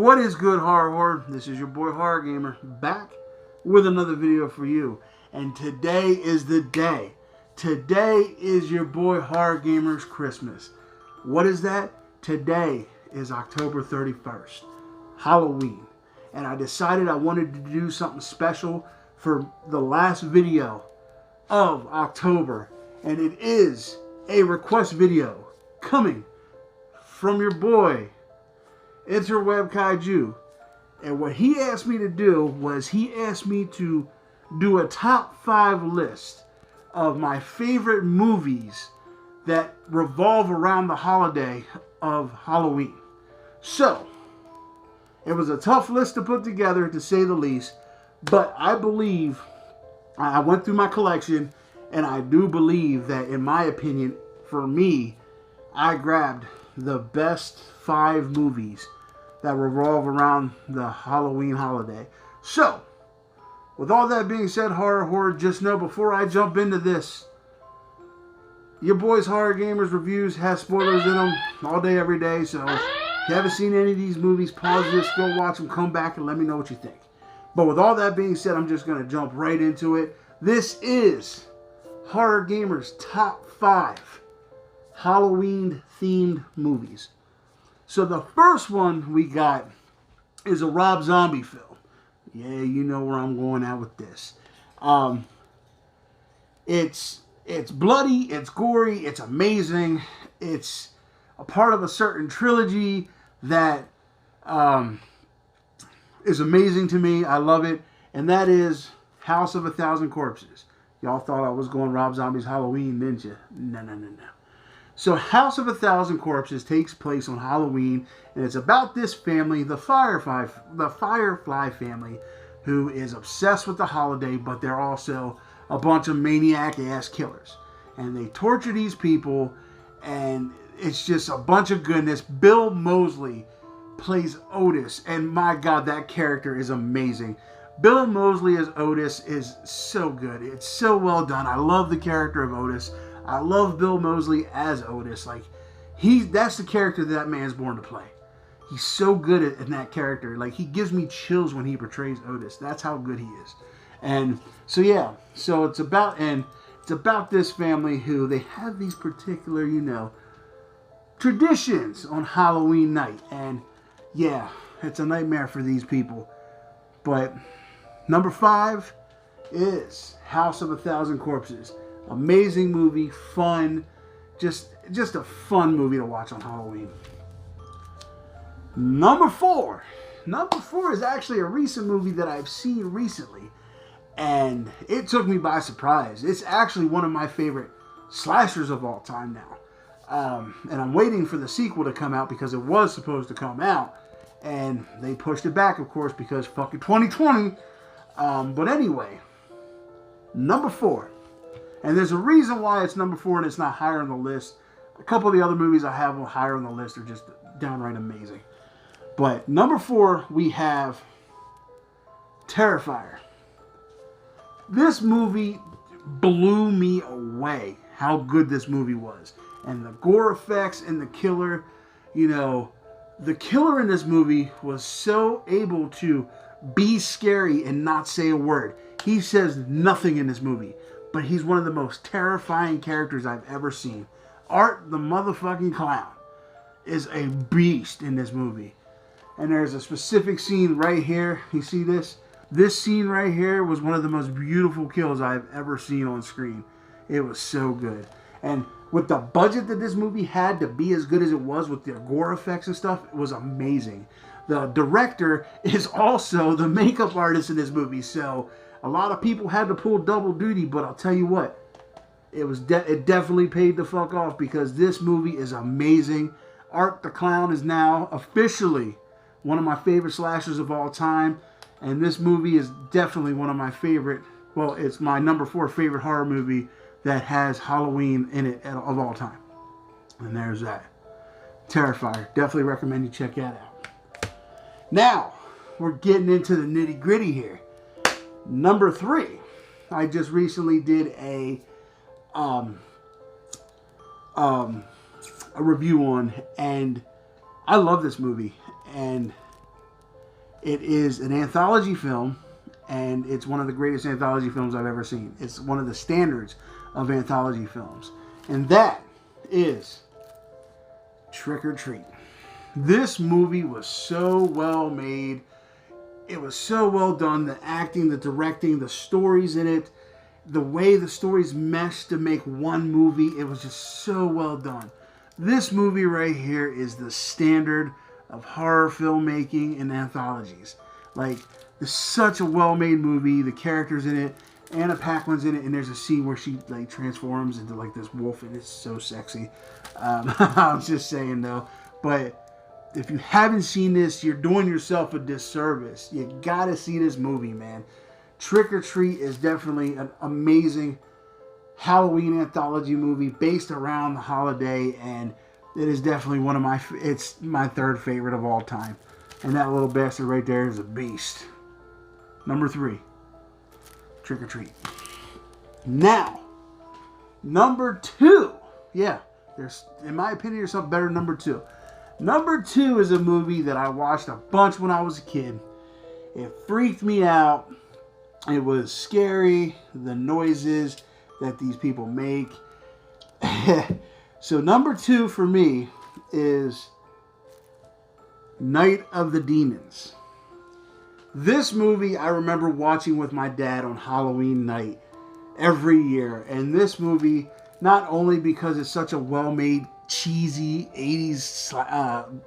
What is good, horror? This is your boy Horror Gamer back with another video for you. And today is the day. Today is your boy Horror Gamer's Christmas. What is that? Today is October 31st, Halloween. And I decided I wanted to do something special for the last video of October. And it is a request video coming from your boy H0rr0rgam3r Kaiju. And what he asked me to do was he asked me to do a top 5 list of my favorite movies that revolve around the holiday of Halloween. So, it was a tough list to put together, to say the least, but I believe, I went through my collection, and I do believe that, in my opinion, for me, I grabbed the best 5 movies that revolve around the Halloween holiday. So, with all that being said, horror, just know before I jump into this, your boy's Horror Gamers reviews has spoilers in them all day, every day. So, if you haven't seen any of these movies, pause this, go watch them, come back, and let me know what you think. But with all that being said, I'm just going to jump right into it. This is Horror Gamers' top 5 Halloween-themed movies. So the first one we got is a Rob Zombie film. Yeah, you know where I'm going at with this. It's bloody, it's gory, it's amazing. It's a part of a certain trilogy that is amazing to me. I love it. And that is House of a Thousand Corpses. Y'all thought I was going Rob Zombie's Halloween, didn't you? No. So House of a Thousand Corpses takes place on Halloween, and it's about this family, the Firefly family, who is obsessed with the holiday, but they're also a bunch of maniac-ass killers. And they torture these people, and it's just a bunch of goodness. Bill Moseley plays Otis, and my God, that character is amazing. Bill Moseley as Otis is so good. It's so well done. I love the character of Otis. I love Bill Moseley as Otis. Like, that's the character that man's born to play. He's so good in that character. Like, he gives me chills when he portrays Otis. That's how good he is. And so, yeah. So it's about this family who they have these particular, traditions on Halloween night. And yeah, it's a nightmare for these people. But number 5 is House of a Thousand Corpses. Amazing movie, fun, just a fun movie to watch on Halloween. Number 4 is actually a recent movie that I've seen recently, and it took me by surprise. It's actually one of my favorite slashers of all time now, and I'm waiting for the sequel to come out because it was supposed to come out, and they pushed it back, of course, because fucking 2020. But anyway, number 4. And there's a reason why it's number 4 and it's not higher on the list. A couple of the other movies I have higher on the list are just downright amazing. But number 4, we have Terrifier. This movie blew me away how good this movie was. And the gore effects and the killer, the killer in this movie was so able to be scary and not say a word. He says nothing in this movie, but he's one of the most terrifying characters I've ever seen. Art the motherfucking clown is a beast in this movie. And there's a specific scene right here. You see this? This scene right here was one of the most beautiful kills I've ever seen on screen. It was so good. And with the budget that this movie had to be as good as it was with the gore effects and stuff, it was amazing. The director is also the makeup artist in this movie, so a lot of people had to pull double duty, but I'll tell you what, it definitely paid the fuck off because this movie is amazing. Art the Clown is now officially one of my favorite slashers of all time, and this movie is definitely one of my favorite, well, it's my number 4 favorite horror movie that has Halloween in it of all time. And there's that. Terrifier. Definitely recommend you check that out. Now, we're getting into the nitty gritty here. Number 3, I just recently did a review on, and I love this movie, and It is an anthology film, and it's one of the greatest anthology films I've ever seen. It's one of the standards of anthology films. And that is Trick 'r Treat. This movie was so well made. It was so well done. The acting, the directing, the stories in it, the way the stories meshed to make one movie, it was just so well done. This movie right here is the standard of horror filmmaking and anthologies. Like, it's such a well-made movie. The characters in it, Anna Paquin's in it, and there's a scene where she like transforms into like this wolf, and it's so sexy. I was just saying though, but if you haven't seen this, you're doing yourself a disservice. You gotta see this movie, man. Trick 'r Treat is definitely an amazing Halloween anthology movie based around the holiday, and it is definitely one of it's my third favorite of all time. And that little bastard right there is a beast. Number 3, Trick 'r Treat. Now, number 2. Yeah, there's, in my opinion, there's something better than number 2. Number 2 is a movie that I watched a bunch when I was a kid. It freaked me out. It was scary, the noises that these people make. So number 2 for me is Night of the Demons. This movie I remember watching with my dad on Halloween night every year. And this movie, not only because it's such a well-made, cheesy 80s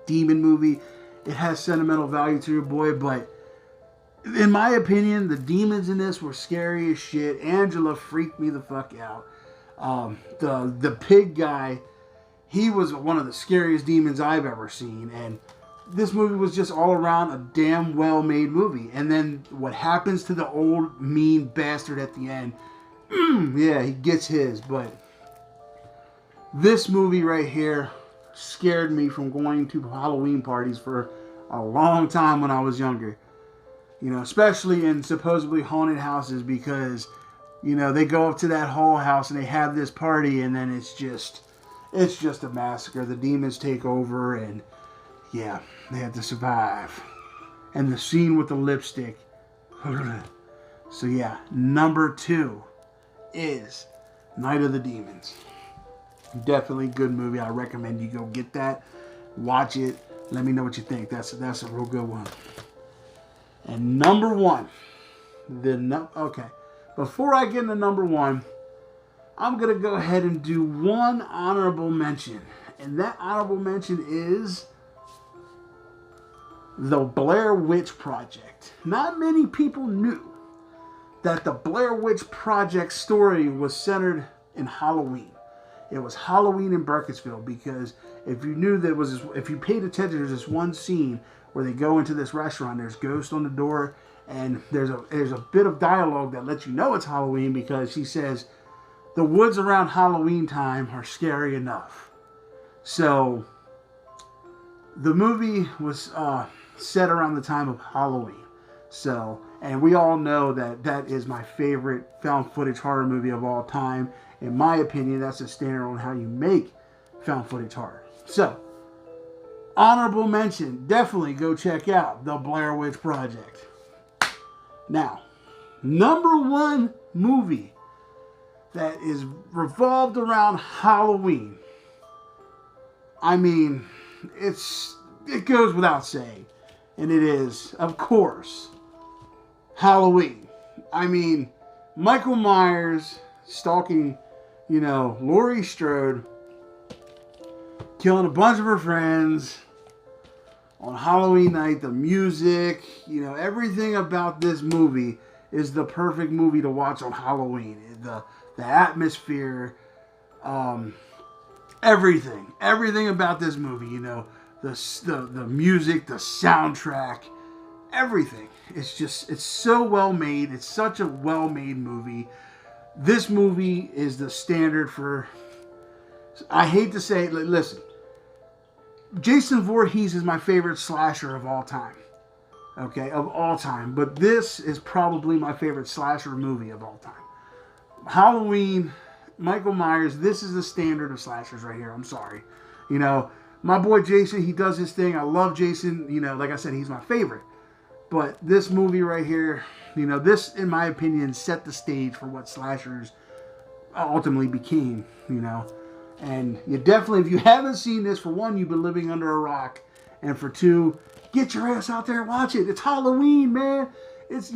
demon movie, it has sentimental value to your boy, but in my opinion, the demons in this were scary as shit. Angela freaked me the fuck out. The pig guy, he was one of the scariest demons I've ever seen, and this movie was just all around a damn well-made movie. And then what happens to the old mean bastard at the end, yeah, he gets his, but this movie right here scared me from going to Halloween parties for a long time when I was younger. You know, especially in supposedly haunted houses, because, you know, they go up to that whole house and they have this party, and then it's just a massacre. The demons take over, and yeah, they have to survive. And the scene with the lipstick. So yeah, number 2 is Night of the Demons. Definitely good movie. I recommend you go get that, watch it, let me know what you think. That's a real good one. And number 1, okay, before I get into number 1, I'm gonna go ahead and do one honorable mention, and that honorable mention is the Blair Witch Project. Not many people knew that the Blair Witch Project story was centered in Halloween. It was Halloween in Burkittsville, because if you knew that if you paid attention, there's this one scene where they go into this restaurant, there's ghosts on the door, and there's a bit of dialogue that lets you know it's Halloween, because she says, the woods around Halloween time are scary enough. So the movie was set around the time of Halloween. So, and we all know that that is my favorite found footage horror movie of all time. In my opinion, that's a standard on how you make found footage horror. So, honorable mention, definitely go check out the Blair Witch Project. Now, number 1 movie that is revolved around Halloween. I mean, it goes without saying, and it is, of course, Halloween. I mean, Michael Myers stalking, you know, Laurie Strode, killing a bunch of her friends on Halloween night. The music, you know, everything about this movie is the perfect movie to watch on Halloween. The atmosphere, everything about this movie, you know, the music, the soundtrack, everything. It's so well made. It's such a well made movie. This movie is the standard for, I hate to say it, listen, Jason Voorhees is my favorite slasher of all time. Okay, of all time. But this is probably my favorite slasher movie of all time. Halloween, Michael Myers, this is the standard of slashers right here. I'm sorry. You know, my boy Jason, he does his thing. I love Jason. You know, like I said, he's my favorite. But this movie right here, you know, this, in my opinion, set the stage for what slashers ultimately became, you know. And you definitely, if you haven't seen this, for one, you've been living under a rock. And for two, get your ass out there and watch it. It's Halloween, man. This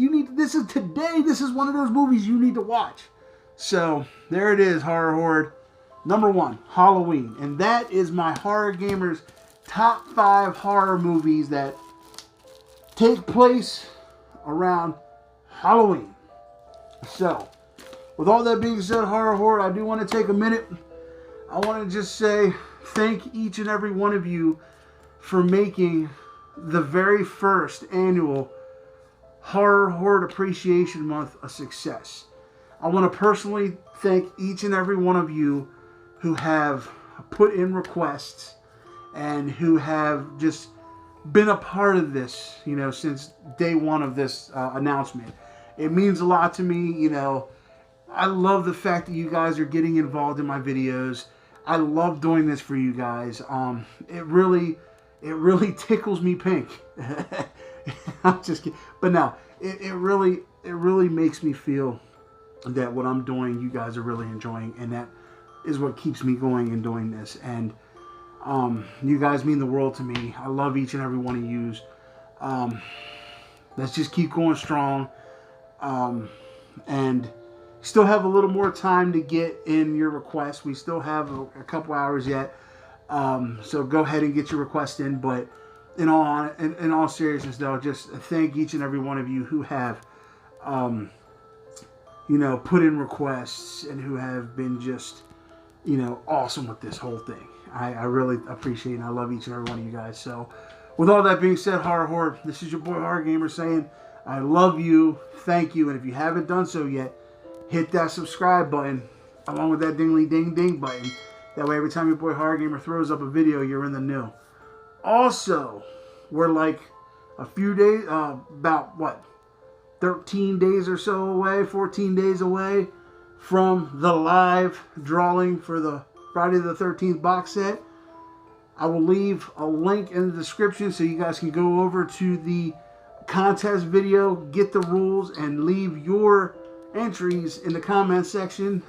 is today. This is one of those movies you need to watch. So, there it is, Horror Horde. Number 1, Halloween. And that is my Horror Gamers top 5 horror movies that take place around Halloween. So, with all that being said, Horror Horde, I do want to take a minute. I want to just say thank each and every one of you for making the very first annual Horror Horde Appreciation Month a success. I want to personally thank each and every one of you who have put in requests and who have just been a part of this, you know, since day one of this announcement. It means a lot to me, you know. I love the fact that you guys are getting involved in my videos. I love doing this for you guys. It really tickles me pink. I'm just kidding. But no, it really makes me feel that what I'm doing, you guys are really enjoying, and that is what keeps me going and doing this. And you guys mean the world to me. I love each and every one of yous. Let's just keep going strong. And still have a little more time to get in your requests. We still have a couple hours yet. So go ahead and get your request in. But in all seriousness, though, just thank each and every one of you who have, you know, put in requests and who have been just, you know, awesome with this whole thing. I really appreciate and I love each and every one of you guys. So, with all that being said, Horror Horde, this is your boy Horror Gamer saying, I love you, thank you, and if you haven't done so yet, hit that subscribe button along with that dingly ding ding button. That way, every time your boy Horror Gamer throws up a video, you're in the know. Also, we're like a few days, about what, 13 days or so away, 14 days away from the live drawing for the Friday the 13th box set. I will leave a link in the description so you guys can go over to the contest video, get the rules, and leave your entries in the comment section.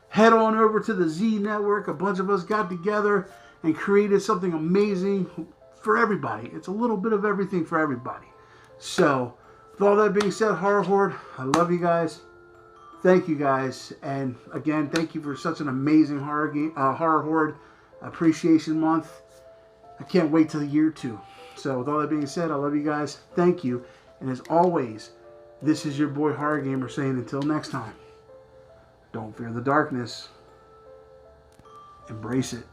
Head on over to the Z Network. A bunch of us got together and created something amazing for everybody. It's a little bit of everything for everybody. So, with all that being said, Horror Horde, I love you guys. Thank you guys. And again, thank you for such an amazing Horror Horde Appreciation Month. I can't wait till year 2. So, with all that being said, I love you guys. Thank you. And as always, this is your boy Horror Gamer saying until next time, don't fear the darkness. Embrace it.